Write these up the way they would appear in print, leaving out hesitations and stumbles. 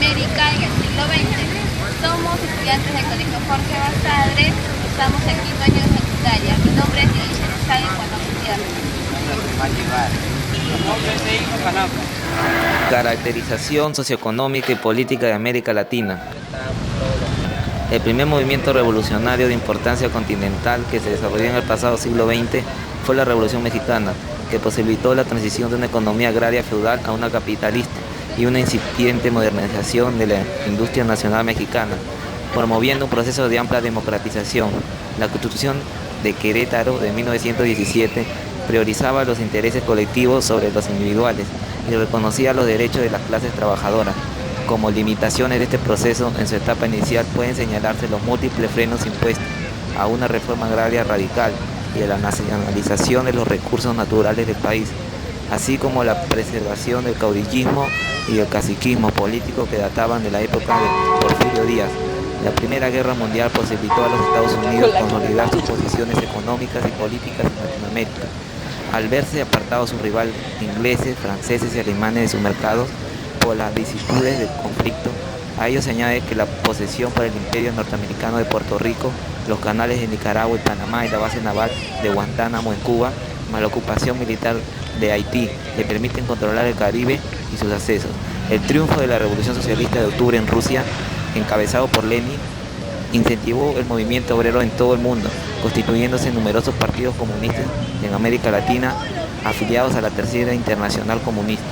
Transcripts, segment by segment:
América en el siglo XX. Somos estudiantes del Colegio Jorge Basadre, estamos en quinto año de secundaria. Mi nombre es Divisha Sáenz Gutiérrez. Caracterización socioeconómica y política de América Latina. El primer movimiento revolucionario de importancia continental que se desarrolló en el pasado siglo XX fue la Revolución Mexicana, que posibilitó la transición de una economía agraria feudal a una capitalista y una incipiente modernización de la industria nacional mexicana, promoviendo un proceso de amplia democratización. La Constitución de Querétaro de 1917 priorizaba los intereses colectivos sobre los individuales y reconocía los derechos de las clases trabajadoras. Como limitaciones de este proceso, en su etapa inicial pueden señalarse los múltiples frenos impuestos a una reforma agraria radical y a la nacionalización de los recursos naturales del país, así como la preservación del caudillismo y el caciquismo político que databan de la época de Porfirio Díaz. La Primera Guerra Mundial posibilitó a los Estados Unidos consolidar sus posiciones económicas y políticas en Latinoamérica. Al verse apartados sus rivales ingleses, franceses y alemanes de sus mercados por las vicisitudes del conflicto, a ello se añade que la posesión por el Imperio norteamericano de Puerto Rico, los canales de Nicaragua y Panamá y la base naval de Guantánamo en Cuba, más la ocupación militar de Haití, le permiten controlar el Caribe y sus accesos. El triunfo de la Revolución Socialista de Octubre en Rusia, encabezado por Lenin, incentivó el movimiento obrero en todo el mundo, constituyéndose numerosos partidos comunistas en América Latina afiliados a la Tercera Internacional Comunista.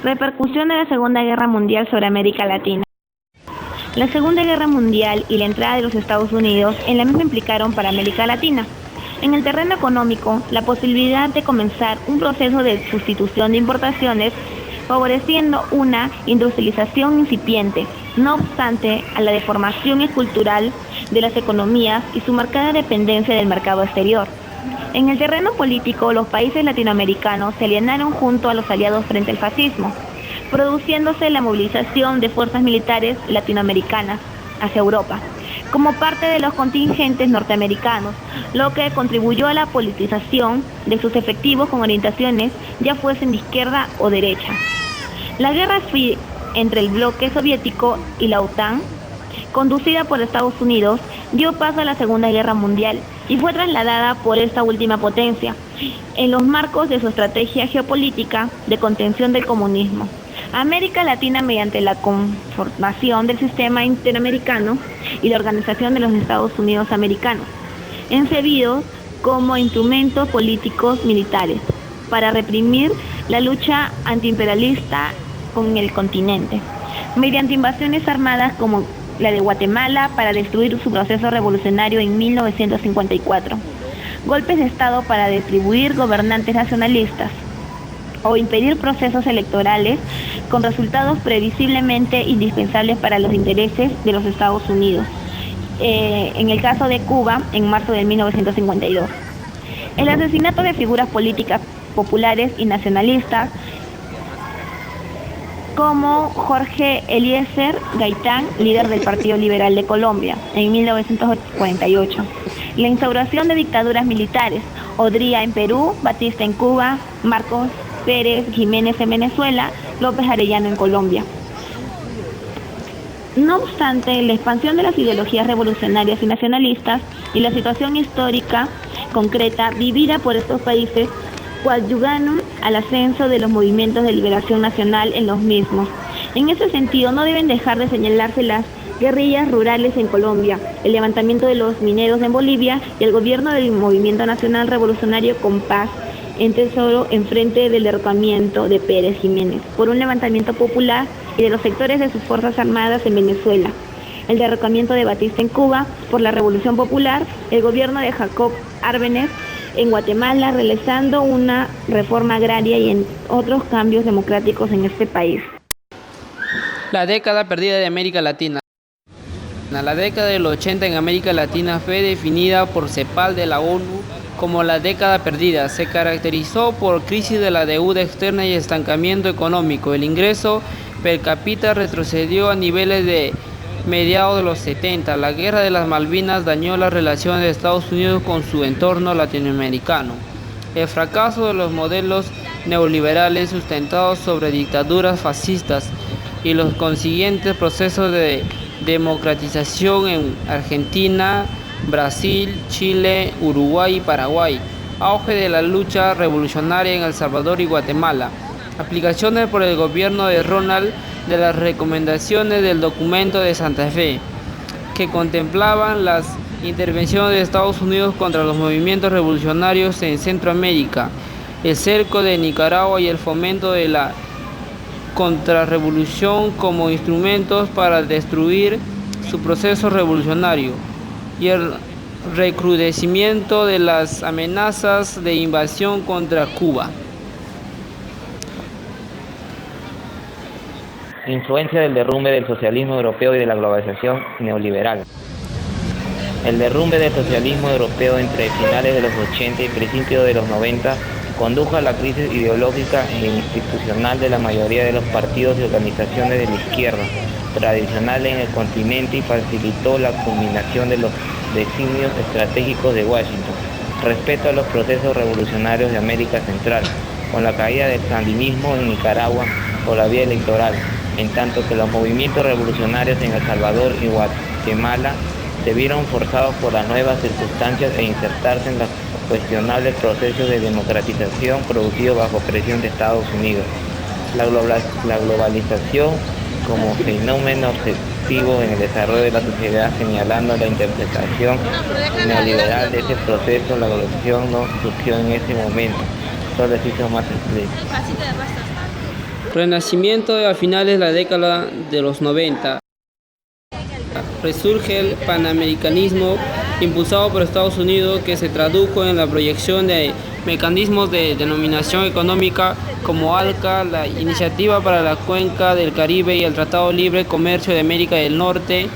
Repercusión de la Segunda Guerra Mundial sobre América Latina. La Segunda Guerra Mundial y la entrada de los Estados Unidos en la misma implicaron para América Latina, en el terreno económico, la posibilidad de comenzar un proceso de sustitución de importaciones, favoreciendo una industrialización incipiente, no obstante a la deformación cultural de las economías y su marcada dependencia del mercado exterior. En el terreno político, los países latinoamericanos se alienaron junto a los aliados frente al fascismo, produciéndose la movilización de fuerzas militares latinoamericanas hacia Europa, como parte de los contingentes norteamericanos, lo que contribuyó a la politización de sus efectivos con orientaciones ya fuesen de izquierda o derecha. La guerra fría entre el bloque soviético y la OTAN, conducida por Estados Unidos, dio paso a la Segunda Guerra Mundial y fue trasladada por esta última potencia en los marcos de su estrategia geopolítica de contención del comunismo. América Latina, mediante la conformación del sistema interamericano y la organización de los Estados Unidos americanos, han servido como instrumentos políticos militares para reprimir la lucha antiimperialista con el continente, mediante invasiones armadas como la de Guatemala para destruir su proceso revolucionario en 1954, golpes de Estado para distribuir gobernantes nacionalistas o impedir procesos electorales con resultados previsiblemente indispensables para los intereses de los Estados Unidos. En el caso de Cuba, en marzo de 1952. El asesinato de figuras políticas populares y nacionalistas como Jorge Eliezer Gaitán, líder del Partido Liberal de Colombia, en 1948. La instauración de dictaduras militares, Odría en Perú, Batista en Cuba, Marcos Pérez Jiménez en Venezuela, López Arellano en Colombia. No obstante, la expansión de las ideologías revolucionarias y nacionalistas y la situación histórica concreta vivida por estos países coadyuvaron al ascenso de los movimientos de liberación nacional en los mismos. En ese sentido, no deben dejar de señalarse las guerrillas rurales en Colombia, el levantamiento de los mineros en Bolivia y el gobierno del Movimiento Nacional Revolucionario Compás en Tesoro en frente del derrocamiento de Pérez Jiménez por un levantamiento popular y de los sectores de sus fuerzas armadas en Venezuela, el derrocamiento de Batista en Cuba por la Revolución Popular, el gobierno de Jacob Arbenez en Guatemala realizando una reforma agraria y en otros cambios democráticos en este país. La década perdida de América Latina. La década del 80 en América Latina fue definida por CEPAL de la ONU como la década perdida. Se caracterizó por crisis de la deuda externa y estancamiento económico. El ingreso per cápita retrocedió a niveles de mediados de los 70. La guerra de las Malvinas dañó las relaciones de Estados Unidos con su entorno latinoamericano. El fracaso de los modelos neoliberales sustentados sobre dictaduras fascistas y los consiguientes procesos de democratización en Argentina, Brasil, Chile, Uruguay y Paraguay, auge de la lucha revolucionaria en El Salvador y Guatemala, aplicaciones por el gobierno de Ronald de las recomendaciones del documento de Santa Fe, que contemplaban las intervenciones de Estados Unidos contra los movimientos revolucionarios en Centroamérica, el cerco de Nicaragua y el fomento de la contrarrevolución como instrumentos para destruir su proceso revolucionario, y el recrudecimiento de las amenazas de invasión contra Cuba. Influencia del derrumbe del socialismo europeo y de la globalización neoliberal. El derrumbe del socialismo europeo entre finales de los 80 y principios de los 90 condujo a la crisis ideológica e institucional de la mayoría de los partidos y organizaciones de la izquierda tradicionales en el continente y facilitó la culminación de los designios estratégicos de Washington respecto a los procesos revolucionarios de América Central, con la caída del sandinismo en Nicaragua por la vía electoral, en tanto que los movimientos revolucionarios en El Salvador y Guatemala se vieron forzados por las nuevas circunstancias e insertarse en los cuestionables procesos de democratización producidos bajo presión de Estados Unidos. La globalización como fenómeno objetivo en el desarrollo de la sociedad, señalando la interpretación neoliberal de ese proceso. La globalización no surgió en ese momento, solo se hizo más explícito. Renacimiento a finales de la década de los 90. Resurge el panamericanismo impulsado por Estados Unidos, que se tradujo en la proyección de mecanismos de denominación económica como ALCA, la Iniciativa para la Cuenca del Caribe y el Tratado de Libre Comercio de América del Norte.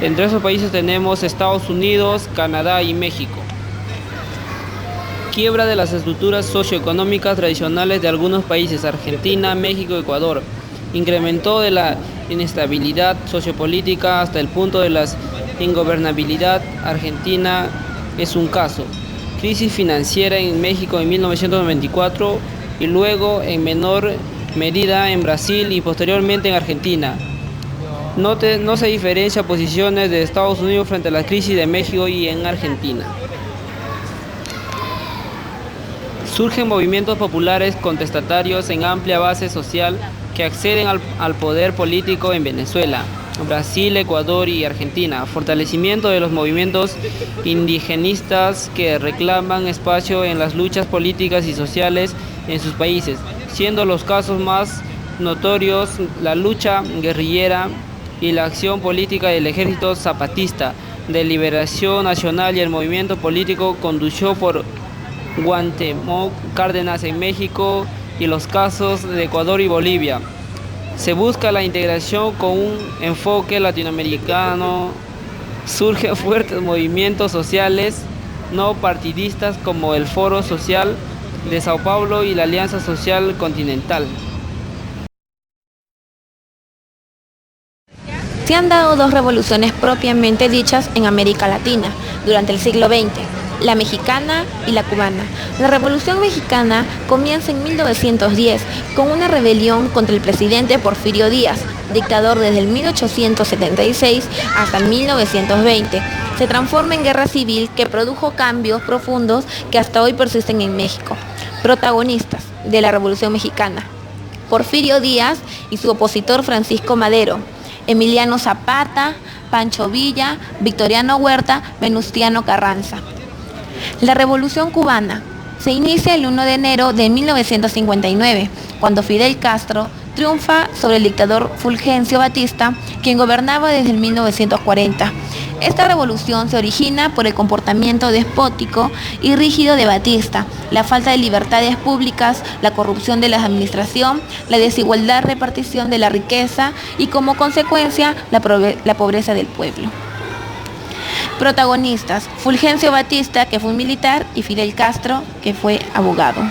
Entre esos países tenemos Estados Unidos, Canadá y México. Quiebra de las estructuras socioeconómicas tradicionales de algunos países, Argentina, México, Ecuador. Incrementó de la inestabilidad sociopolítica hasta el punto de la ingobernabilidad. Argentina es un caso. Crisis financiera en México en 1994 y luego en menor medida en Brasil y posteriormente en Argentina. No se diferencia posiciones de Estados Unidos frente a la crisis de México y en Argentina. Surgen movimientos populares contestatarios en amplia base social que acceden al poder político en Venezuela, Brasil, Ecuador y Argentina. Fortalecimiento de los movimientos indigenistas que reclaman espacio en las luchas políticas y sociales en sus países, siendo los casos más notorios la lucha guerrillera y la acción política del Ejército Zapatista de Liberación Nacional y el movimiento político conducido por Cuauhtémoc Cárdenas en México y los casos de Ecuador y Bolivia. Se busca la integración con un enfoque latinoamericano. Surgen fuertes movimientos sociales no partidistas como el Foro Social de Sao Paulo y la Alianza Social Continental. Se han dado dos revoluciones propiamente dichas en América Latina durante el siglo XX, la mexicana y la cubana. La Revolución Mexicana comienza en 1910 con una rebelión contra el presidente Porfirio Díaz, dictador desde el 1876 hasta el 1920. Se transforma en guerra civil que produjo cambios profundos que hasta hoy persisten en México. Protagonistas de la Revolución Mexicana: Porfirio Díaz y su opositor Francisco Madero, Emiliano Zapata, Pancho Villa, Victoriano Huerta, Venustiano Carranza. La Revolución Cubana se inicia el 1 de enero de 1959, cuando Fidel Castro triunfa sobre el dictador Fulgencio Batista, quien gobernaba desde el 1940. Esta revolución se origina por el comportamiento despótico y rígido de Batista, la falta de libertades públicas, la corrupción de la administración, la desigualdad repartición de la riqueza y, como consecuencia, la pobreza del pueblo. Protagonistas: Fulgencio Batista, que fue un militar, y Fidel Castro, que fue abogado.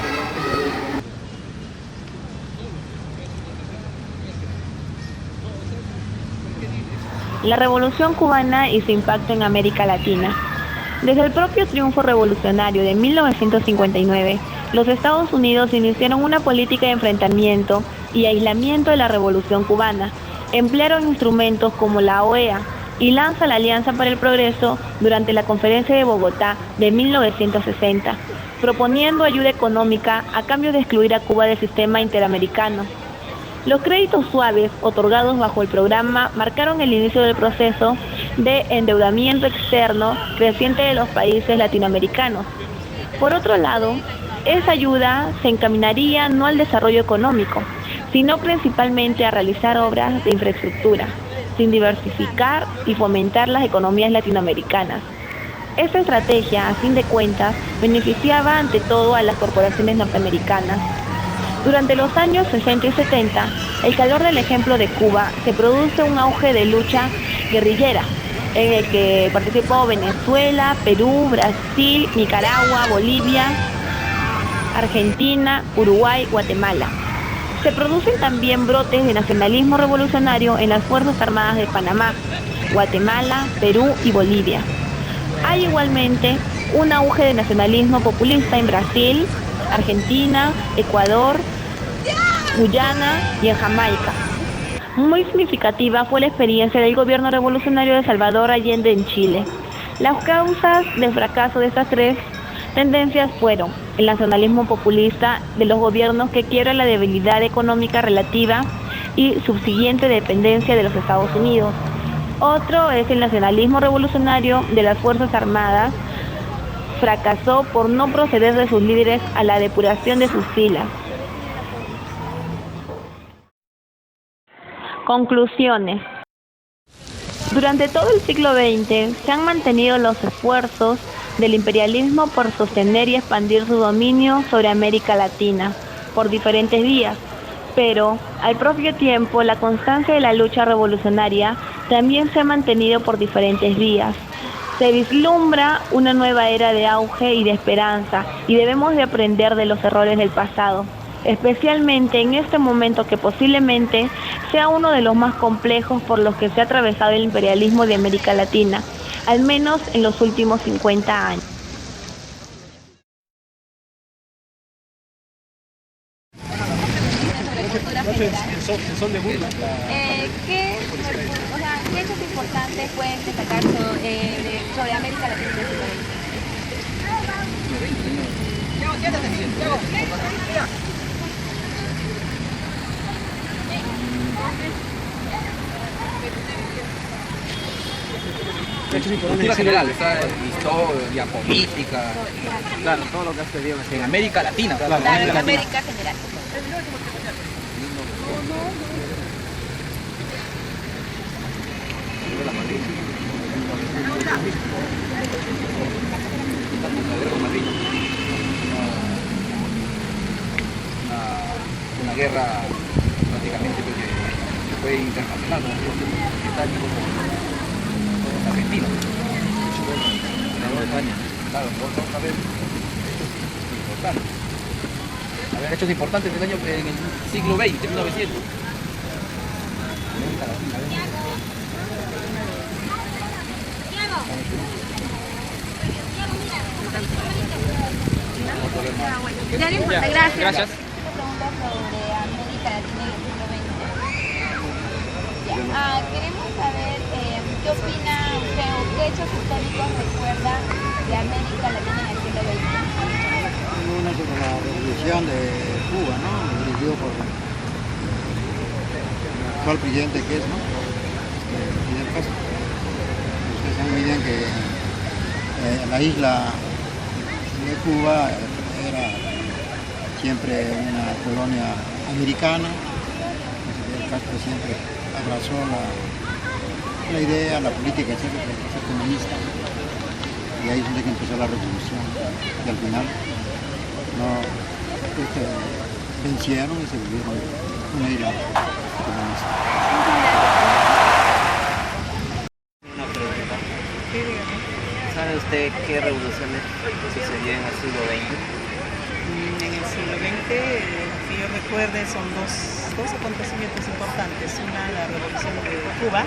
La Revolución Cubana y su impacto en América Latina. Desde el propio triunfo revolucionario de 1959, los Estados Unidos iniciaron una política de enfrentamiento y aislamiento de la Revolución cubana, emplearon instrumentos como la OEA y lanza la Alianza para el Progreso durante la Conferencia de Bogotá de 1960, proponiendo ayuda económica a cambio de excluir a Cuba del sistema interamericano. Los créditos suaves otorgados bajo el programa marcaron el inicio del proceso de endeudamiento externo creciente de los países latinoamericanos. Por otro lado, esa ayuda se encaminaría no al desarrollo económico, sino principalmente a realizar obras de infraestructura, sin diversificar y fomentar las economías latinoamericanas. Esta estrategia, a fin de cuentas, beneficiaba ante todo a las corporaciones norteamericanas. Durante los años 60 y 70, el calor del ejemplo de Cuba, se produce un auge de lucha guerrillera, en el que participó Venezuela, Perú, Brasil, Nicaragua, Bolivia, Argentina, Uruguay, Guatemala. Se producen también brotes de nacionalismo revolucionario en las Fuerzas Armadas de Panamá, Guatemala, Perú y Bolivia. Hay igualmente un auge de nacionalismo populista en Brasil, Argentina, Ecuador, Guyana y en Jamaica. Muy significativa fue la experiencia del gobierno revolucionario de Salvador Allende en Chile. Las causas del fracaso de estas tres tendencias fueron el nacionalismo populista de los gobiernos que quiebra la debilidad económica relativa y subsiguiente dependencia de los Estados Unidos. Otro es el nacionalismo revolucionario de las Fuerzas Armadas, fracasó por no proceder de sus líderes a la depuración de sus filas. Conclusiones. Durante todo el siglo XX se han mantenido los esfuerzos del imperialismo por sostener y expandir su dominio sobre América Latina por diferentes vías, pero al propio tiempo la constancia de la lucha revolucionaria también se ha mantenido por diferentes vías. Se vislumbra una nueva era de auge y de esperanza y debemos de aprender de los errores del pasado, especialmente en este momento que posiblemente sea uno de los más complejos por los que se ha atravesado el imperialismo de América Latina, al menos en los últimos 50 años. ¿Qué hechos importantes pueden destacar sobre América Latina en el siglo Cultura general, historia, política, claro, todo lo que ha sucedido en América Latina. Claro, en América general. Una guerra prácticamente que fue internacional, Argentina. Claro, otra vez hechos importantes del año en el siglo XX, 1900. Gracias. Pregunta sobre América Latina en el siglo XX. Queremos saber qué opina usted o qué hechos históricos recuerda de América Latina en el siglo XX. Una sobre la revolución de Cuba, ¿no? Dirigido por el actual presidente que es, ¿no? Fidel Castro. Ustedes saben muy bien que la isla de Cuba era siempre una colonia americana. Fidel Castro siempre abrazó la idea, la política de ser comunista, y ahí es donde empezó la revolución, y al final vencieron y se volvieron una isla comunista. Una pregunta. ¿Sabe usted qué revoluciones sucedió en el siglo XX? En el siglo XX, que yo recuerde, son dos acontecimientos importantes. Una, la revolución de Cuba,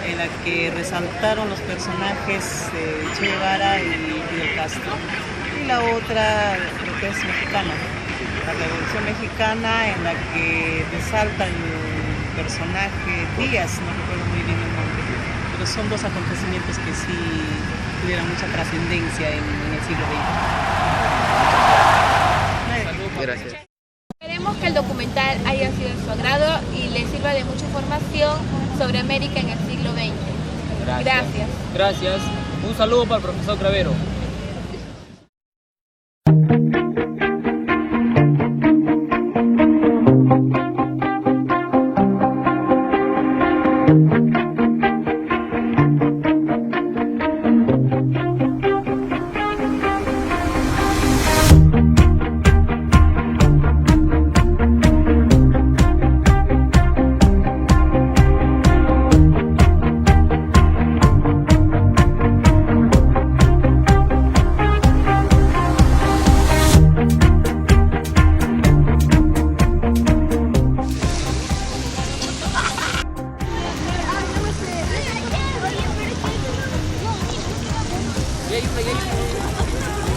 en la que resaltaron los personajes Che Guevara y Fidel Castro. y la otra creo que es mexicana. La Revolución Mexicana, en la que resalta el personaje Díaz, no recuerdo muy bien el nombre, pero son dos acontecimientos que sí tuvieron mucha trascendencia en el siglo XX. Gracias. Esperemos que el documental haya sido de su agrado y le sirva de mucha información sobre América en el siglo XX. Gracias. Gracias. Un saludo para el profesor Cravero.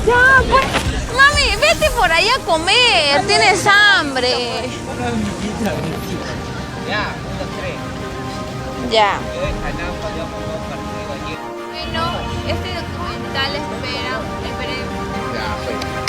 Ya, pues, mami, vete por ahí a comer, tienes hambre. Ya, 1, 3. Ya. Bueno, este documental esperemos. Ya, pues.